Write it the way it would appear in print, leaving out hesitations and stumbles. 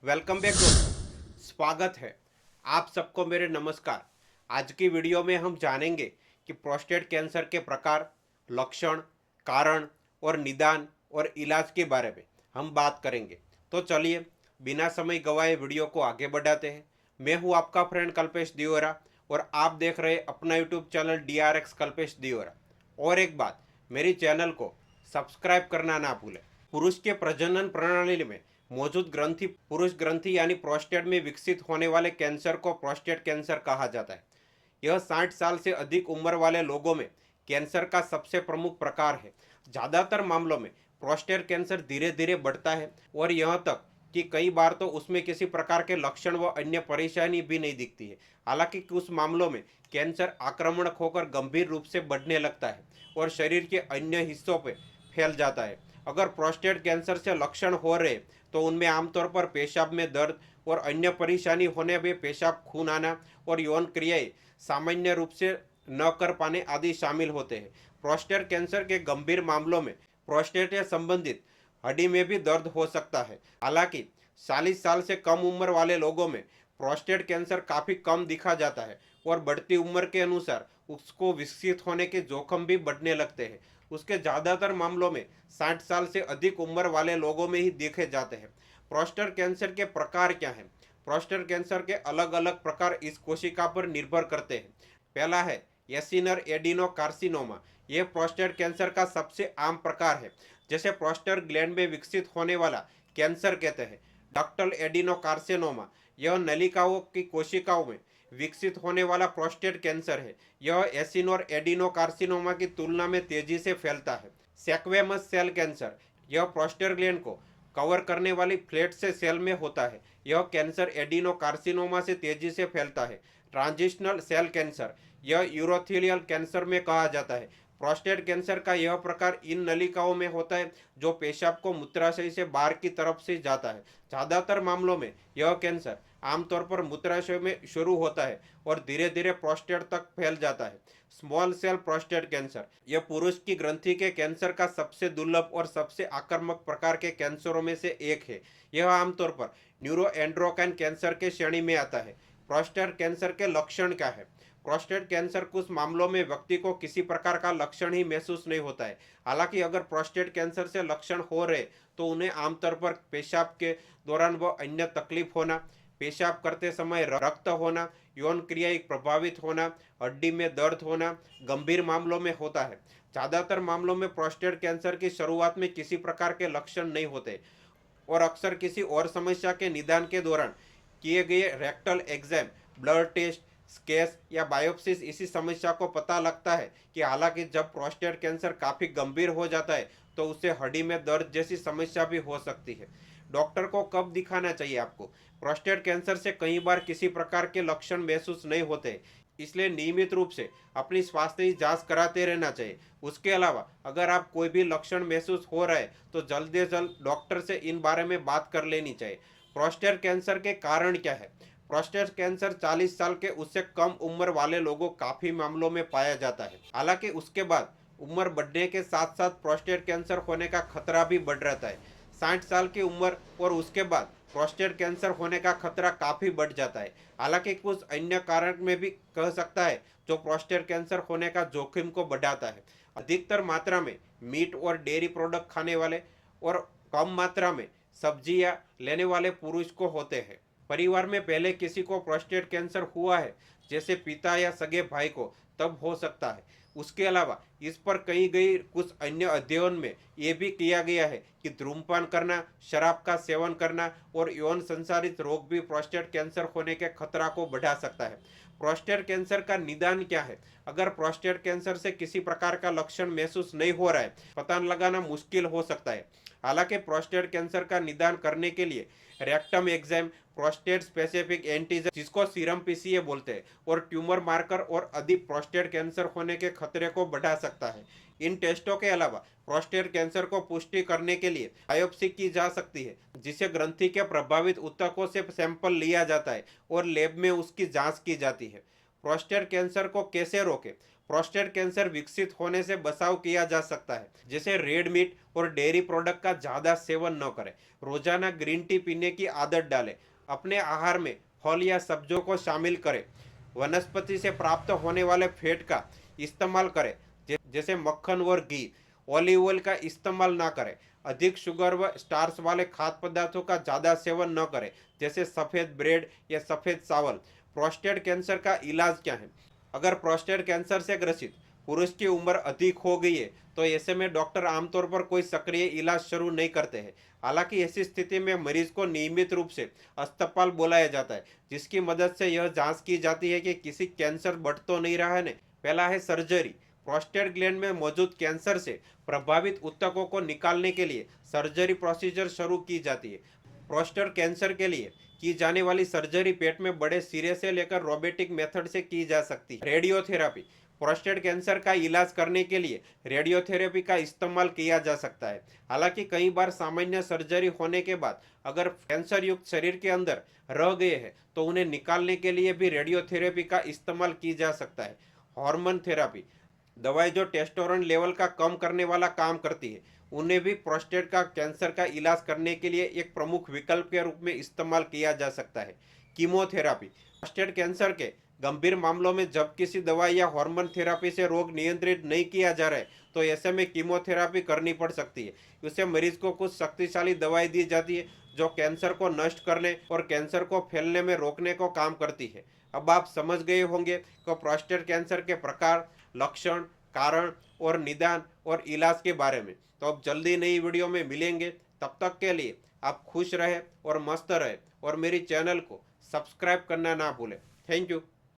Welcome back दोस्तों, स्वागत है आप सबको मेरे नमस्कार। आज की वीडियो में हम जानेंगे कि प्रोस्टेट कैंसर के प्रकार, लक्षण, कारण और निदान और इलाज के बारे में हम बात करेंगे। तो चलिए बिना समय गवाए वीडियो को आगे बढ़ाते हैं। मैं हूं आपका फ्रेंड कल्पेश दियोरा और आप देख रहे हैं अपना YouTube channel DRX Kalpesh Deora. और एक बात, मेरी चैनल को सब्सक्राइब करना ना भूलें। पुरुष के प्रजनन प्रणाली में मौजूद ग्रंथि पुरुष ग्रंथि यानी प्रोस्टेट में विकसित होने वाले कैंसर को प्रोस्टेट कैंसर कहा जाता है। यह 60 साल से अधिक उम्र वाले लोगों में कैंसर का सबसे प्रमुख प्रकार है। ज़्यादातर मामलों में प्रोस्टेट कैंसर धीरे धीरे बढ़ता है और यहाँ तक कि कई बार तो उसमें किसी प्रकार के लक्षण व अन्य परेशानी भी नहीं दिखती है। हालांकि कुछ मामलों में कैंसर आक्रामक होकर गंभीर रूप से बढ़ने लगता है और शरीर के अन्य हिस्सों पर फैल जाता है। अगर प्रोस्टेट कैंसर से लक्षण हो रहे तो उनमें आमतौर पर पेशाब में दर्द और अन्य परेशानी होने में पेशाब, खून आना और यौन क्रियाएं सामान्य रूप से न कर पाने आदि शामिल होते हैं। प्रोस्टेट कैंसर के गंभीर मामलों में प्रोस्टेट से संबंधित हड्डी में भी दर्द हो सकता है। हालांकि 40 साल से कम उम्र वाले लोगों में प्रोस्टेट कैंसर काफ़ी कम दिखा जाता है और बढ़ती उम्र के अनुसार उसको विकसित होने के जोखिम भी बढ़ने लगते हैं। उसके ज़्यादातर मामलों में 60 साल से अधिक उम्र वाले लोगों में ही देखे जाते हैं। प्रोस्टेट कैंसर के प्रकार क्या हैं? प्रोस्टेट कैंसर के अलग अलग प्रकार इस कोशिका पर निर्भर करते हैं। पहला है येसिनर एडिनोकार्सिनोमा। यह प्रोस्टेट कैंसर का सबसे आम प्रकार है, जैसे प्रोस्टेट ग्लैंड में विकसित होने वाला कैंसर कहते हैं। डक्टल एडिनोकार्सिनोमा यह नलिकाओं की कोशिकाओं में विकसित होने वाला प्रोस्टेट कैंसर है। यह एसिनोर एडिनोकार्सिनोमा की तुलना में तेजी से फैलता है। स्क्वैमस सेल कैंसर यह प्रोस्टेट ग्लैंड को कवर करने वाली फ्लैट से सेल में होता है। यह कैंसर एडिनोकार्सिनोमा से तेजी से फैलता है। ट्रांजिशनल सेल कैंसर यह यूरोथेलियल कैंसर में कहा जाता है। प्रोस्टेट कैंसर का यह प्रकार इन नलिकाओं में होता है जो पेशाब को मूत्राशय से बाहर की तरफ से जाता है। ज़्यादातर मामलों में यह कैंसर आमतौर पर मूत्राशय में शुरू होता है और धीरे धीरे प्रोस्टेट तक फैल जाता है। स्मॉल सेल प्रोस्टेट कैंसर यह पुरुष की ग्रंथि के कैंसर का सबसे दुर्लभ और सबसे आक्रामक प्रकार के कैंसरों में से एक है। यह आमतौर पर न्यूरोएंड्रोक्राइन कैंसर के श्रेणी में आता है। प्रोस्टेट कैंसर के लक्षण क्या है? प्रोस्टेट कैंसर कुछ मामलों में व्यक्ति को किसी प्रकार का लक्षण ही महसूस नहीं होता है। हालांकि अगर प्रोस्टेट कैंसर से लक्षण हो रहे तो उन्हें आमतौर पर पेशाब के दौरान व अन्य तकलीफ होना, पेशाब करते समय रक्त होना, यौन क्रिया प्रभावित होना, हड्डी में दर्द होना गंभीर मामलों में होता है। ज़्यादातर मामलों में प्रोस्टेट कैंसर की शुरुआत में किसी प्रकार के लक्षण नहीं होते और अक्सर किसी और समस्या के निदान के दौरान किए गए रेक्टल एग्जाम, ब्लड टेस्ट, स्केस या बायोप्सिस इसी समस्या को पता लगता है कि हालांकि जब प्रोस्टेट कैंसर काफ़ी गंभीर हो जाता है तो उससे हड्डी में दर्द जैसी समस्या भी हो सकती है। डॉक्टर को कब दिखाना चाहिए आपको? प्रोस्टेट कैंसर से कई बार किसी प्रकार के लक्षण महसूस नहीं होते, इसलिए नियमित रूप से अपनी स्वास्थ्य जांच कराते रहना चाहिए। उसके अलावा अगर आप कोई भी लक्षण महसूस हो रहा है तो जल्द से जल्द डॉक्टर से इन बारे में बात कर लेनी चाहिए। प्रोस्टेट कैंसर के कारण क्या है? प्रोस्टेट कैंसर 40 साल के उससे कम उम्र वाले लोगों काफी मामलों में पाया जाता है। हालांकि उसके बाद उम्र बढ़ने के साथ साथ प्रोस्टेट कैंसर होने का खतरा भी बढ़ रहता है। 60 साल की उम्र और उसके बाद प्रोस्टेट कैंसर होने का खतरा काफ़ी बढ़ जाता है। हालांकि कुछ अन्य कारण में भी कह सकता है जो प्रोस्टेट कैंसर होने का जोखिम को बढ़ाता है। अधिकतर मात्रा में मीट और डेयरी प्रोडक्ट खाने वाले और कम मात्रा में सब्जियां लेने वाले पुरुष को होते हैं। परिवार में पहले किसी को प्रोस्टेट कैंसर हुआ है, जैसे पिता या सगे भाई को, तब हो सकता है। उसके अलावा इस पर कही गई कुछ अन्य अध्ययन में ये भी किया गया है कि धूम्रपान करना, शराब का सेवन करना और यौन संचारित रोग भी प्रोस्टेट कैंसर होने के खतरा को बढ़ा सकता है। प्रोस्टेट कैंसर का निदान क्या है? अगर प्रोस्टेट कैंसर से किसी प्रकार का लक्षण महसूस नहीं हो रहा है, पता लगाना मुश्किल हो सकता है। हालांकि प्रोस्टेट कैंसर का निदान करने के लिए rectum exam, prostate specific antigen जिसको सीरम पीसीए बोलते हैं, और ट्यूमर मार्कर और अधिक प्रोस्टेट कैंसर होने के खतरे को बढ़ा सकता है। इन टेस्टों के अलावा प्रोस्टेट कैंसर को पुष्टि करने के लिए बायोप्सी की जा सकती है, जिसे ग्रंथि के प्रभावित ऊतकों से सैंपल लिया जाता है और लैब में उसकी जांच की जाती है। प्रोस्टेट कैंसर को कैसे रोकें? प्रोस्टेट कैंसर विकसित होने से बचाव किया जा सकता है, जैसे रेड मीट और डेयरी प्रोडक्ट का ज़्यादा सेवन न करें। रोजाना ग्रीन टी पीने की आदत डालें। अपने आहार में फल या सब्जियों को शामिल करें। वनस्पति से प्राप्त होने वाले फैट का इस्तेमाल करें, जैसे मक्खन और घी। ऑलिव ऑयल का इस्तेमाल ना करें। अधिक शुगर व स्टार्च वाले खाद्य पदार्थों का ज़्यादा सेवन न करें, जैसे सफ़ेद ब्रेड या सफ़ेद चावल। प्रोस्टेट कैंसर का इलाज क्या है? अगर प्रोस्टेट कैंसर से ग्रसित पुरुष की उम्र अधिक हो गई है तो ऐसे में डॉक्टर आमतौर पर कोई सक्रिय इलाज शुरू नहीं करते हैं। हालांकि ऐसी स्थिति में मरीज को नियमित रूप से अस्पताल बुलाया जाता है, जिसकी मदद से यह जांच की जाती है कि किसी कैंसर बढ़ तो नहीं रहा है ने। पहला है सर्जरी। प्रोस्टेट ग्लैंड में मौजूद कैंसर से प्रभावित ऊतकों को निकालने के लिए सर्जरी प्रोसीजर शुरू की जाती है। प्रोस्टेट कैंसर के लिए की जाने वाली सर्जरी पेट में बड़े सिरे से लेकर रोबोटिक मेथड से की जा सकती है। रेडियोथेरेपी। प्रोस्टेट कैंसर का इलाज करने के लिए रेडियोथेरेपी का इस्तेमाल किया जा सकता है। हालांकि कई बार सामान्य सर्जरी होने के बाद अगर कैंसर युक्त शरीर के अंदर रह गए हैं तो उन्हें निकालने के लिए भी रेडियोथेरेपी का इस्तेमाल की जा सकता है। Hormone therapy. दवाई जो टेस्टोस्टेरोन लेवल का कम करने वाला काम करती है, उन्हें भी प्रोस्टेट का कैंसर का इलाज करने के लिए एक प्रमुख विकल्प के रूप में इस्तेमाल किया जा सकता है। कीमोथेरेपी। प्रोस्टेट कैंसर के गंभीर मामलों में जब किसी दवाई या हार्मोन थेरेपी से रोग नियंत्रित नहीं किया जा रहा है तो ऐसे में कीमोथेरेपी करनी पड़ सकती है। उससे मरीज को कुछ शक्तिशाली दवाई दी जाती है जो कैंसर को नष्ट करने और कैंसर को फैलने में रोकने को काम करती है। अब आप समझ गए होंगे कि प्रोस्टेट कैंसर के प्रकार, लक्षण, कारण और निदान और इलाज के बारे में। तो अब जल्दी नई वीडियो में मिलेंगे। तब तक के लिए आप खुश रहे और मस्त रहे और मेरी चैनल को सब्सक्राइब करना ना भूलें। Thank you.